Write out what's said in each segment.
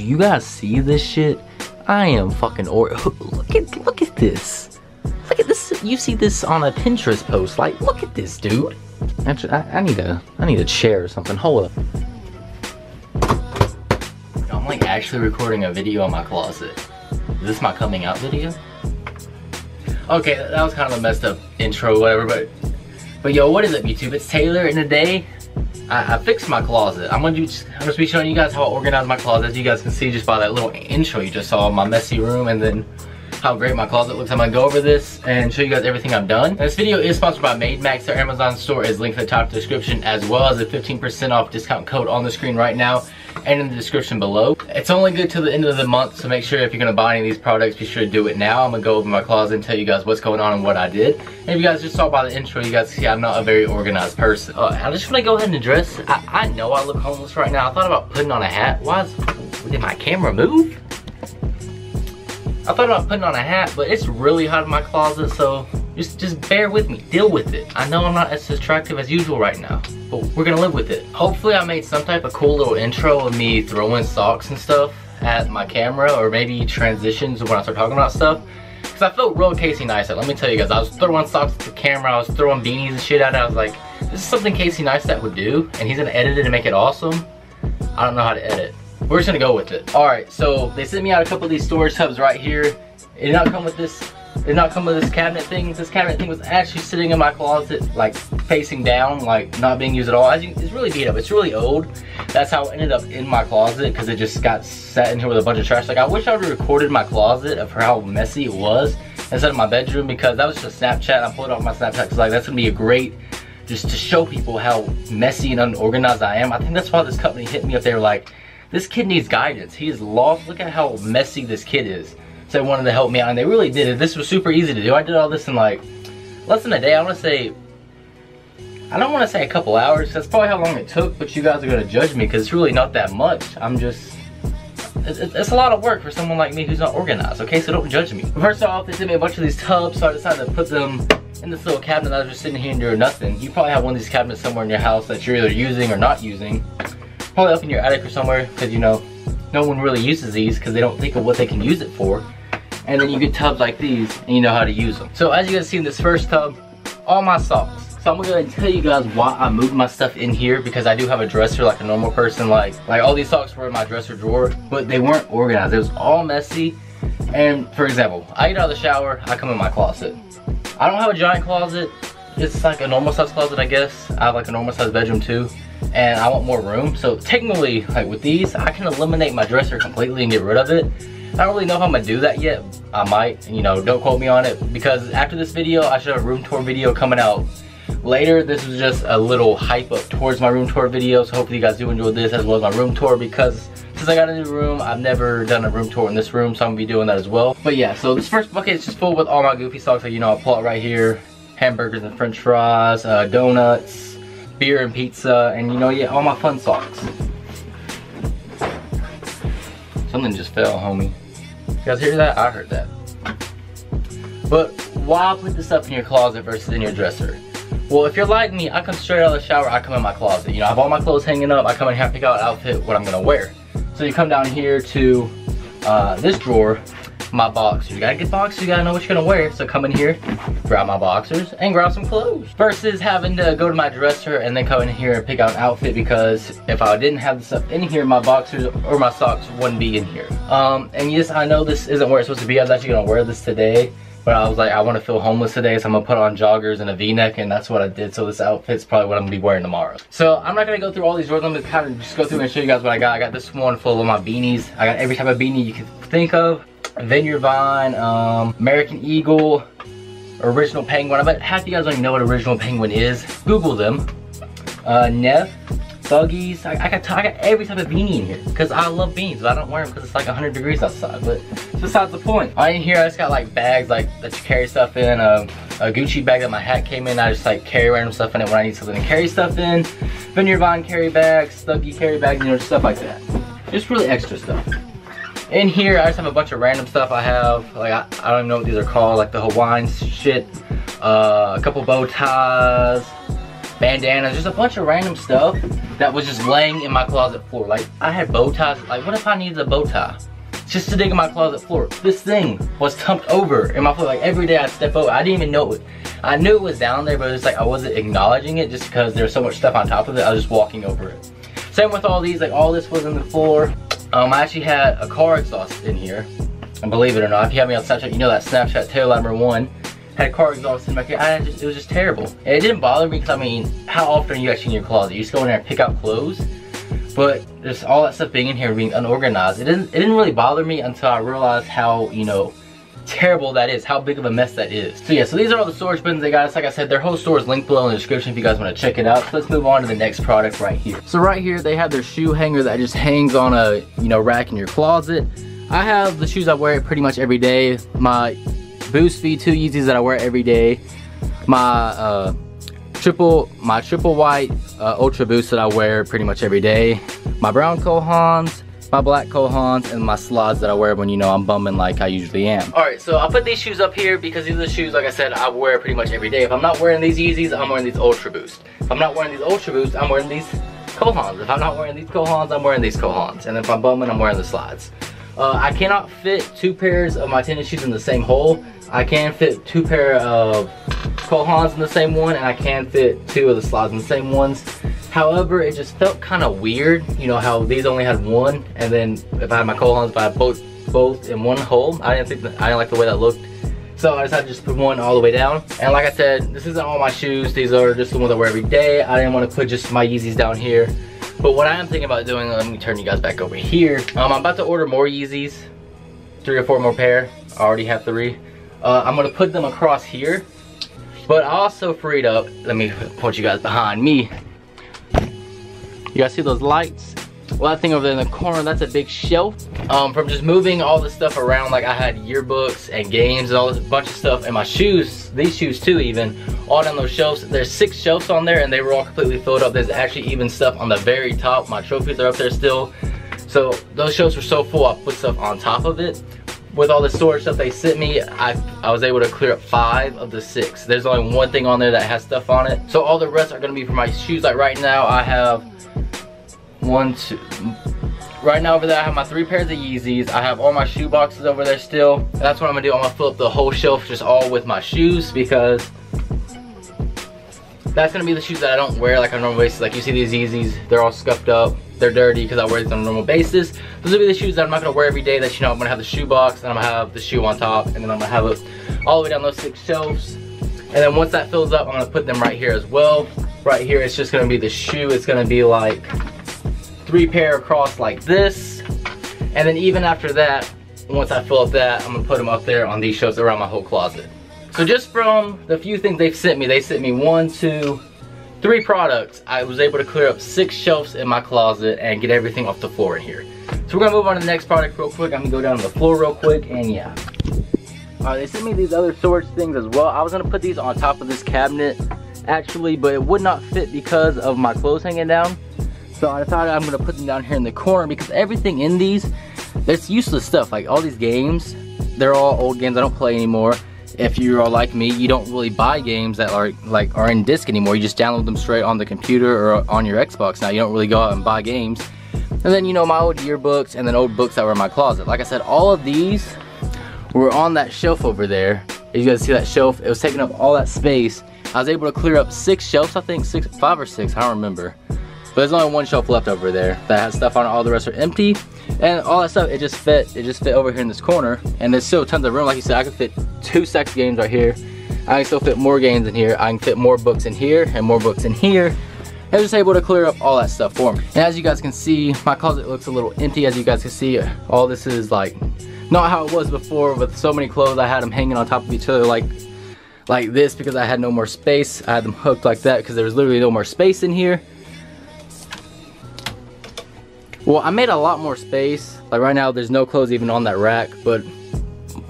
you guys see this shit? I am fucking look at this. Look at this. You see this on a Pinterest post. Like, look at this, dude. Actually, I need a chair or something. Hold up. I'm like actually recording a video in my closet. Is this my coming out video? Okay, that was kind of a messed up intro, whatever, but yo, what is up, YouTube? It's Taylor, and today I fixed my closet. I'm gonna be showing you guys how I organize my closet. As you guys can see just by that little intro you just saw, my messy room, and then how great my closet looks. I'm gonna go over this and show you guys everything I've done. And this video is sponsored by Made Max. Their Amazon store is linked at the top of the description, as well as a 15% off discount code on the screen right now and in the description below. It's only good till the end of the month, so make sure if you're gonna buy any of these products, be sure to do it now. I'm gonna go over my closet and tell you guys what's going on and what I did. And if you guys just saw by the intro, you guys see I'm not a very organized person. I just wanna go ahead and address, I know I look homeless right now. I thought about putting on a hat. Did my camera move? I thought about putting on a hat, but it's really hot in my closet, so just bear with me, deal with it. I know I'm not as attractive as usual right now, but we're gonna live with it. Hopefully I made some type of cool little intro of me throwing socks and stuff at my camera, or maybe transitions when I start talking about stuff. Cause I felt real Casey Neistat. Let me tell you guys, I was throwing socks at the camera, I was throwing beanies and shit at it. I was like, this is something Casey Neistat would do, and he's gonna edit it and make it awesome. I don't know how to edit. We're just gonna go with it. Alright, so they sent me out a couple of these storage tubs right here. It did not come with this. It did not come with this cabinet thing. This cabinet thing was actually sitting in my closet, like facing down, like not being used at all. It's really beat up. It's really old. That's how it ended up in my closet, because it just got sat in here with a bunch of trash. Like, I wish I would have recorded my closet of how messy it was instead of my bedroom, because that was just Snapchat. I pulled it off my Snapchat because like that's gonna be a great, just to show people how messy and unorganized I am. I think that's why this company hit me up. They were like, this kid needs guidance. He is lost. Look at how messy this kid is. So they wanted to help me out, and they really did it. This was super easy to do. I did all this in like less than a day. I don't want to say a couple hours. That's probably how long it took, but you guys are going to judge me because it's really not that much. It's a lot of work for someone like me who's not organized, okay? So don't judge me. First off, they sent me a bunch of these tubs, so I decided to put them in this little cabinet that was just sitting here and doing nothing. You probably have one of these cabinets somewhere in your house that you're either using or not using. Probably up in your attic or somewhere, because you know, no one really uses these because they don't think of what they can use it for. And then you get tubs like these and you know how to use them. So as you guys see in this first tub, all my socks. So I'm gonna go ahead and tell you guys why I moved my stuff in here, because I do have a dresser like a normal person. Like all these socks were in my dresser drawer, but they weren't organized. It was all messy. And for example, I get out of the shower, I come in my closet. I don't have a giant closet. It's like a normal size closet, I guess. I have like a normal size bedroom too, and I want more room. So technically, like with these, I can eliminate my dresser completely and get rid of it. I don't really know how I'm gonna do that yet. I might, you know, don't quote me on it, because after this video, I should have a room tour video coming out later. This was just a little hype up towards my room tour video, so hopefully you guys do enjoy this as well as my room tour, because since I got a new room, I've never done a room tour in this room, so I'm gonna be doing that as well. But yeah, so this first bucket is just full with all my goofy socks. Like, you know, I'll pull out right here, hamburgers and french fries, donuts, beer and pizza, and you know, yeah, all my fun socks. Something just fell, homie. You guys hear that? I heard that. But why put this up in your closet versus in your dresser? Well, if you're like me, I come straight out of the shower, I come in my closet. You know, I have all my clothes hanging up, I come in here, I pick out an outfit, what I'm gonna wear. So you come down here to this drawer, my boxers. You gotta get boxers, you gotta know what you're gonna wear. So come in here, grab my boxers, and grab some clothes. Versus having to go to my dresser and then come in here and pick out an outfit, because if I didn't have the stuff in here, my boxers or my socks wouldn't be in here. And yes, I know this isn't where it's supposed to be. I was actually gonna wear this today, but I was like, I wanna feel homeless today, so I'm gonna put on joggers and a V-neck, and that's what I did. So this outfit's probably what I'm gonna be wearing tomorrow. So I'm not gonna go through all these drawers. I'm gonna kind of just go through and show you guys what I got. I got this one full of my beanies. I got every type of beanie you can think of. Vineyard Vine, American Eagle, Original Penguin. I bet half of you guys don't even know what Original Penguin is. Google them. Neff, Thuggies. I got every type of beanie in here, because I love beanies, but I don't wear them because it's like 100 degrees outside. But besides the point. In here I just got like bags like that you carry stuff in. A Gucci bag that my hat came in. I just like carry random stuff in it when I need something to carry stuff in. Vineyard Vine carry bags, Thuggy carry bags, you know, stuff like that. Just really extra stuff. In here, I just have a bunch of random stuff I have. Like, I don't even know what these are called, like the Hawaiian shit. A couple bow ties, bandanas, just a bunch of random stuff that was just laying in my closet floor. Like, I had bow ties. Like, what if I needed a bow tie? Just to dig in my closet floor. This thing was tumped over in my floor. Like, every day I'd step over. I didn't even know it. I knew it was down there, but it's like I wasn't acknowledging it just because there's so much stuff on top of it. I was just walking over it. Same with all these. Like, all this was in the floor. I actually had a car exhaust in here. And believe it or not, if you have me on Snapchat, you know that Snapchat Latimer 1 had a car exhaust in my car. It was just terrible. And it didn't bother me because, I mean, how often are you actually in your closet? You just go in there and pick out clothes. But there's all that stuff being in here, being unorganized. It didn't really bother me until I realized how, you know, terrible that is, how big of a mess that is. So yeah, so these are all the storage bins they got us. Like I said, their whole store is linked below in the description if you guys want to check it out. So let's move on to the next product right here. So right here, they have their shoe hanger that just hangs on a, you know, rack in your closet. I have the shoes I wear pretty much every day. My Boost V2 Yeezys that I wear every day. My triple white Ultra Boost that I wear pretty much every day. My brown Kohans, my black Kohans, and my slides that I wear when, you know, I'm bumming like I usually am. Alright, so I put these shoes up here because these are the shoes, like I said, I wear pretty much every day. If I'm not wearing these Yeezys, I'm wearing these Ultra Boost. If I'm not wearing these Ultra Boost, I'm wearing these Kohans. If I'm not wearing these Kohans, I'm wearing these Kohans. And if I'm bumming, I'm wearing the slides. I cannot fit 2 pairs of my tennis shoes in the same hole. I can fit 2 pair of Kohans in the same one, and I can fit 2 of the slides in the same ones. However, it just felt kind of weird, you know, how these only had one, and then if I had my Kohans, if I had both in one hole, I didn't like the way that looked. So I decided to just put one all the way down. And like I said, this isn't all my shoes. These are just the ones I wear every day. I didn't want to put just my Yeezys down here. But what I am thinking about doing, let me turn you guys back over here. I'm about to order more Yeezys, 3 or 4 more pair. I already have 3. I'm gonna put them across here. But I also freed up, let me point you guys behind me. You guys see those lights? Well, that thing over there in the corner, that's a big shelf. From just moving all this stuff around, like I had yearbooks and games and all this bunch of stuff, and my shoes, these shoes too even, all down those shelves. There's 6 shelves on there and they were all completely filled up. There's actually even stuff on the very top. My trophies are up there still. So those shelves were so full, I put stuff on top of it. With all the storage stuff they sent me, I was able to clear up 5 of the 6. There's only one thing on there that has stuff on it. So all the rest are gonna be for my shoes. Like right now I have 1, 2, right now over there I have my 3 pairs of Yeezys. I have all my shoe boxes over there still. And that's what I'm gonna do. I'm gonna fill up the whole shelf just all with my shoes, because that's gonna be the shoes that I don't wear like on a normal basis. Like you see these Yeezys, they're all scuffed up. They're dirty because I wear these on a normal basis. Those will be the shoes that I'm not gonna wear every day, that, you know, I'm gonna have the shoe box and I'm gonna have the shoe on top, and then I'm gonna have it all the way down those 6 shelves. And then once that fills up, I'm gonna put them right here as well. Right here, it's just gonna be the shoe. It's gonna be like 3 pair across like this. And then even after that, once I fill up that, I'm gonna put them up there on these shelves around my whole closet. So just from the few things they sent me 1, 2, 3 products, I was able to clear up 6 shelves in my closet and get everything off the floor in here. So we're gonna move on to the next product real quick. I'm gonna go down to the floor real quick, and yeah. Alright, they sent me these other storage things as well. I was gonna put these on top of this cabinet actually, but it would not fit because of my clothes hanging down. So I decided I'm gonna put them down here in the corner, because everything in these, it's useless stuff. Like all these games, they're all old games I don't play anymore. If you are like me, you don't really buy games that are in disc anymore. You just download them straight on the computer or on your Xbox now. You don't really go out and buy games. And then, you know, my old yearbooks and then old books that were in my closet. Like I said, all of these were on that shelf over there. As you guys see that shelf, it was taking up all that space. I was able to clear up 6 shelves, I think 5 or 6, I don't remember. But there's only 1 shelf left over there that has stuff on it. All the rest are empty. And all that stuff, it just fit over here in this corner. And there's still tons of room. Like you said, I could fit 2 sex games right here. I can still fit more games in here. I can fit more books in here and more books in here. And I was just able to clear up all that stuff for me. And as you guys can see, my closet looks a little empty. As you guys can see, all this is like not how it was before, with so many clothes. I had them hanging on top of each other like this because I had no more space. I had them hooked like that because there was literally no more space in here. Well, I made a lot more space. Like right now, there's no clothes even on that rack, but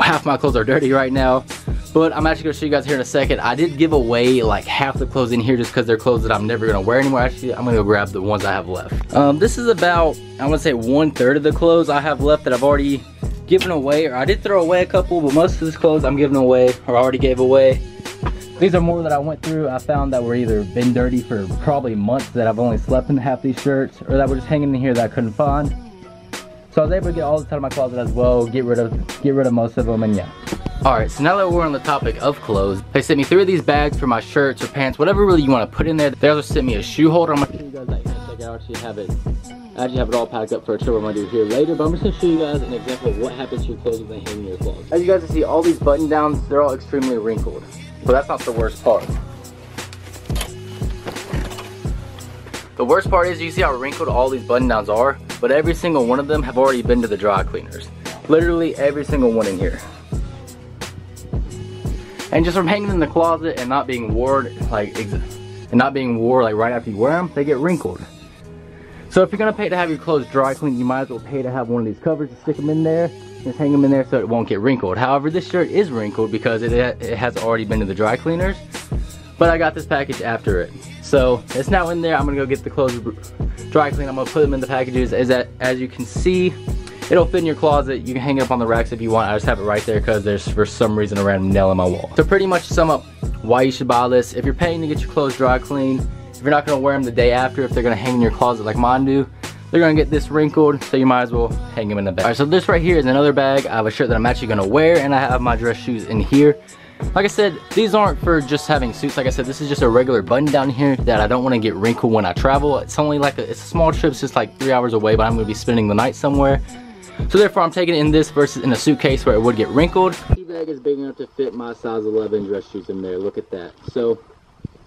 half my clothes are dirty right now. But I'm actually gonna show you guys here in a second. I did give away like half the clothes in here just because they're clothes that I'm never gonna wear anymore. Actually, I'm gonna go grab the ones I have left. This is about, I wanna say 1/3 of the clothes I have left that I've already given away, or I did throw away a couple, but most of this clothes I'm giving away, or already gave away. These are more that I went through. I found that were either been dirty for probably months, that I've only slept in half these shirts, or that were just hanging in here that I couldn't find. So I was able to get all this out of my closet as well, get rid of most of them, and yeah. Alright, so now that we're on the topic of clothes, they sent me 3 of these bags for my shirts or pants, whatever really you want to put in there. They also sent me a shoe holder. I'm gonna show you guys that in a second. I actually have it all packed up for a trip I'm gonna do here later, but I'm just gonna show you guys an example of what happens to your clothes when they hang in your closet. As you guys can see, all these button downs, they're all extremely wrinkled. But that's not the worst part. The worst part is you see how wrinkled all these button downs are, but every single one of them have already been to the dry cleaners. Literally every single one in here. And just from hanging in the closet and not being worn like right after you wear them, they get wrinkled. So if you're gonna pay to have your clothes dry cleaned, you might as well pay to have one of these covers to stick them in there. Just hang them in there so it won't get wrinkled. However, this shirt is wrinkled because it has already been to the dry cleaners, but I got this package after it. So it's now in there. I'm gonna go get the clothes dry cleaned. I'm gonna put them in the packages. As you can see, it'll fit in your closet. You can hang it up on the racks if you want. I just have it right there because there's for some reason a random nail in my wall. So pretty much to sum up why you should buy this, if you're paying to get your clothes dry cleaned, if you're not gonna wear them the day after, if they're gonna hang in your closet like mine do, they're gonna get this wrinkled, so you might as well hang them in the bag. Alright, so this right here is another bag. I have a shirt that I'm actually gonna wear, and I have my dress shoes in here. Like I said, these aren't for just having suits. Like I said, this is just a regular button down here that I don't want to get wrinkled when I travel. It's only like it's a small trip, it's just like 3 hours away, but I'm gonna be spending the night somewhere. So therefore, I'm taking it in this versus in a suitcase where it would get wrinkled. This bag is big enough to fit my size 11 dress shoes in there. Look at that. So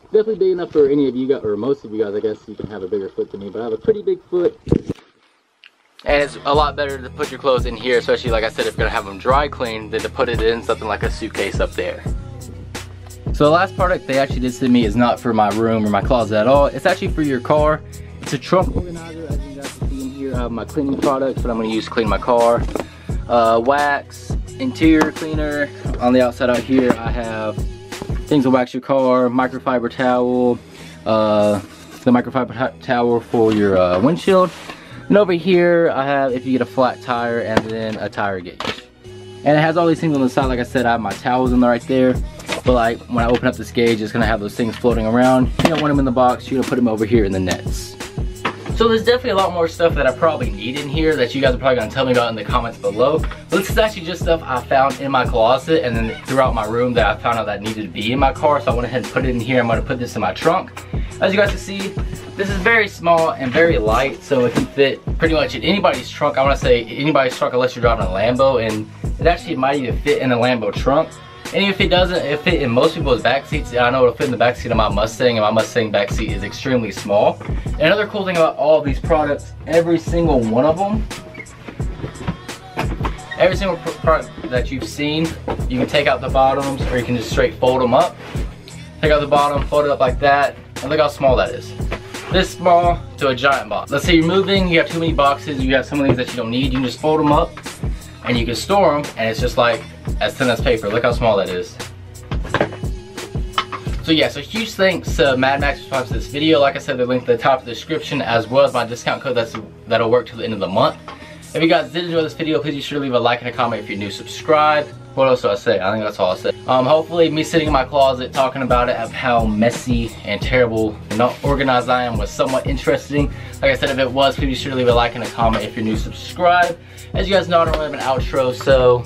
definitely big enough for any of you guys, or most of you guys. I guess you can have a bigger foot than me, but I have a pretty big foot. And it's a lot better to put your clothes in here, especially like I said, if you're gonna have them dry cleaned, than to put it in something like a suitcase up there. So the last product they actually did send me is not for my room or my closet at all. It's actually for your car. It's a trunk organizer. As you guys can see in here, I have my cleaning products that I'm gonna use to clean my car. Wax, interior cleaner. On the outside out here, I have things to wax your car, microfiber towel, the microfiber towel for your windshield. And over here, I have if you get a flat tire, and then a tire gauge. And it has all these things on the side. Like I said, I have my towels in there right there. But like when I open up this gauge, it's gonna have those things floating around. You don't want them in the box, you're gonna put them over here in the nets. So there's definitely a lot more stuff that I probably need in here that you guys are probably gonna tell me about in the comments below. But this is actually just stuff I found in my closet and then throughout my room that I found out that needed to be in my car. So I went ahead and put it in here. I'm gonna put this in my trunk. As you guys can see, this is very small and very light, so it can fit pretty much in anybody's trunk. I wanna say anybody's trunk unless you're driving a Lambo, and it actually might even fit in a Lambo trunk. And if it doesn't, it fit in most people's back seats. I know it'll fit in the back seat of my Mustang, and my Mustang back seat is extremely small. And another cool thing about all of these products, every single one of them, every single product that you've seen, you can take out the bottoms or you can just straight fold them up. Take out the bottom, fold it up like that, and look how small that is. This small to a giant box. Let's say you're moving, you have too many boxes, you have some things that you don't need, you can just fold them up and you can store them, and it's just like as thin as paper. Look how small that is. So yeah, so huge thanks to Mad Max for sponsoring this video. Like I said, the link to the top of the description, as well as my discount code that'll work till the end of the month. If you guys did enjoy this video, please be sure to leave a like and a comment if you're new, subscribe. What else do I say? I think that's all I said. Hopefully me sitting in my closet talking about it, of how messy and terrible and not organized I am, was somewhat interesting. Like I said, if it was, please be sure to leave a like and a comment if you're new, subscribe. As you guys know, I don't really have an outro, so